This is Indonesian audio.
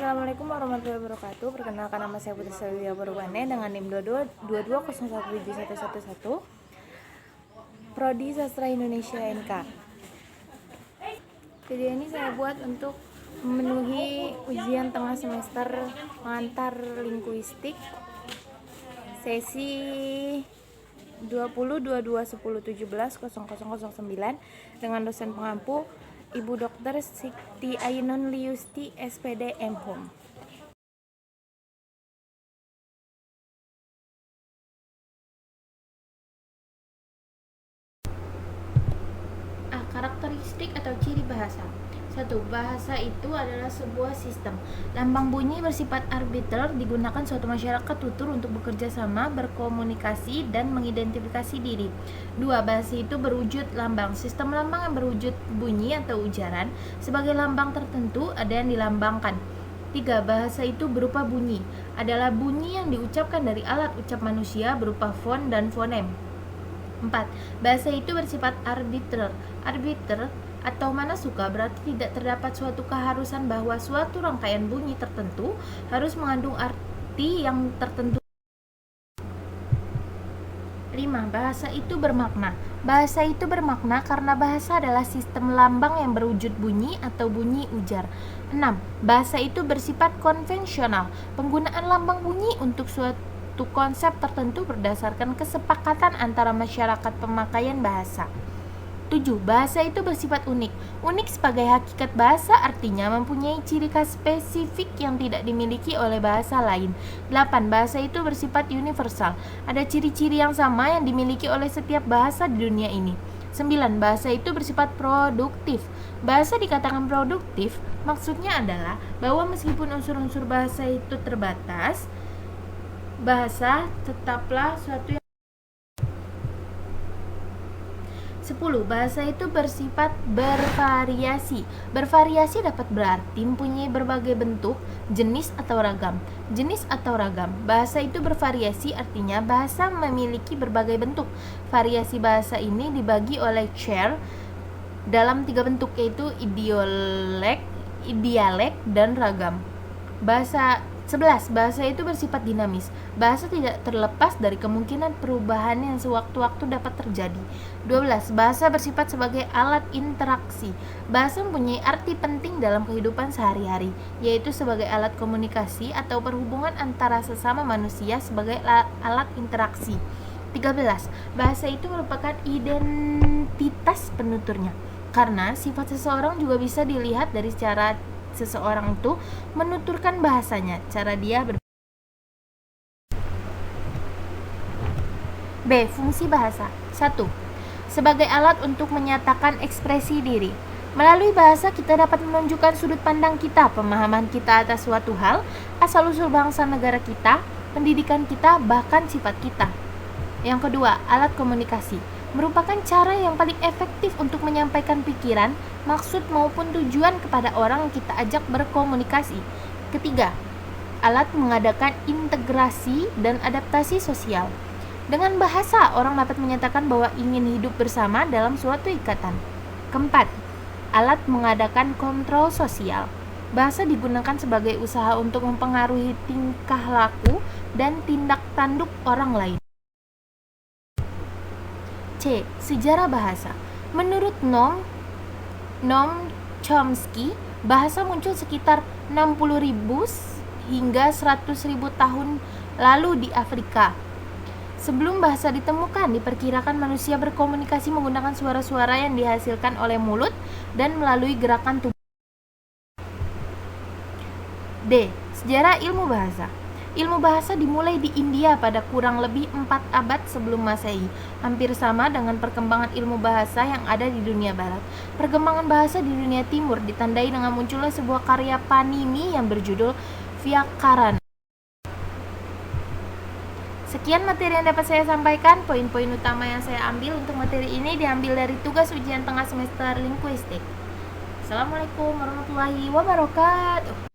Assalamualaikum warahmatullahi wabarakatuh. Perkenalkan, nama saya Putri Sylvia Berwane dengan NIM 22017111. Prodi Sastra Indonesia NK. Video ini saya buat untuk memenuhi ujian tengah semester pengantar linguistik sesi 20/22/10/17/0009 dengan dosen pengampu Ibu Dr. Siti Ainun Liusti, SPD M.Hum. Karakteristik atau ciri bahasa. 1. Bahasa itu adalah sebuah sistem. Lambang bunyi bersifat arbiter, digunakan suatu masyarakat tutur untuk bekerja sama, berkomunikasi, dan mengidentifikasi diri. 2. Bahasa itu berwujud lambang. Sistem lambang yang berwujud bunyi atau ujaran. Sebagai lambang tertentu, ada yang dilambangkan. 3. Bahasa itu berupa bunyi. Adalah bunyi yang diucapkan dari alat ucap manusia berupa fon dan fonem. 4. Bahasa itu bersifat arbiter. Arbiter atau mana suka berarti tidak terdapat suatu keharusan bahwa suatu rangkaian bunyi tertentu harus mengandung arti yang tertentu. 5. Bahasa itu bermakna. Bahasa itu bermakna karena bahasa adalah sistem lambang yang berwujud bunyi atau bunyi ujar. 6. Bahasa itu bersifat konvensional. Penggunaan lambang bunyi untuk suatu konsep tertentu berdasarkan kesepakatan antara masyarakat pemakaian bahasa. 7. Bahasa itu bersifat unik. Unik sebagai hakikat bahasa artinya mempunyai ciri khas spesifik yang tidak dimiliki oleh bahasa lain. 8. Bahasa itu bersifat universal. Ada ciri-ciri yang sama yang dimiliki oleh setiap bahasa di dunia ini. 9. Bahasa itu bersifat produktif. Bahasa dikatakan produktif, maksudnya adalah bahwa meskipun unsur-unsur bahasa itu terbatas, bahasa tetaplah suatu yang 10. Bahasa itu bersifat bervariasi. Bervariasi dapat berarti mempunyai berbagai bentuk, jenis atau ragam. Jenis atau ragam. Bahasa itu bervariasi artinya bahasa memiliki berbagai bentuk. Variasi bahasa ini dibagi oleh Chair dalam 3 bentuk, yaitu dialek, dan ragam. 11. Bahasa itu bersifat dinamis. Bahasa tidak terlepas dari kemungkinan perubahan yang sewaktu-waktu dapat terjadi. 12. Bahasa bersifat sebagai alat interaksi. Bahasa mempunyai arti penting dalam kehidupan sehari-hari, yaitu sebagai alat komunikasi atau perhubungan antara sesama manusia sebagai alat interaksi. 13. Bahasa itu merupakan identitas penuturnya, karena sifat seseorang juga bisa dilihat dari cara seseorang itu menuturkan bahasanya, cara dia B. Fungsi bahasa. 1. Sebagai alat untuk menyatakan ekspresi diri. Melalui bahasa kita dapat menunjukkan sudut pandang kita, pemahaman kita atas suatu hal, asal-usul bangsa negara kita, pendidikan kita, bahkan sifat kita. Yang kedua, alat komunikasi. Merupakan cara yang paling efektif untuk menyampaikan pikiran, maksud maupun tujuan kepada orang yang kita ajak berkomunikasi. Ketiga, alat mengadakan integrasi dan adaptasi sosial. Dengan bahasa, orang dapat menyatakan bahwa ingin hidup bersama dalam suatu ikatan. Keempat, alat mengadakan kontrol sosial. Bahasa digunakan sebagai usaha untuk mempengaruhi tingkah laku dan tindak tanduk orang lain. C. Sejarah bahasa. Menurut Noam Chomsky, bahasa muncul sekitar 60.000 hingga 100.000 tahun lalu di Afrika. Sebelum bahasa ditemukan, diperkirakan manusia berkomunikasi menggunakan suara-suara yang dihasilkan oleh mulut dan melalui gerakan tubuh. D. Sejarah ilmu bahasa. Ilmu bahasa dimulai di India pada kurang lebih 4 abad sebelum Masehi, hampir sama dengan perkembangan ilmu bahasa yang ada di dunia barat. Perkembangan bahasa di dunia timur ditandai dengan munculnya sebuah karya Panini yang berjudul Vyakaran. Sekian materi yang dapat saya sampaikan. Poin-poin utama yang saya ambil untuk materi ini diambil dari tugas ujian tengah semester linguistik. Assalamualaikum warahmatullahi wabarakatuh.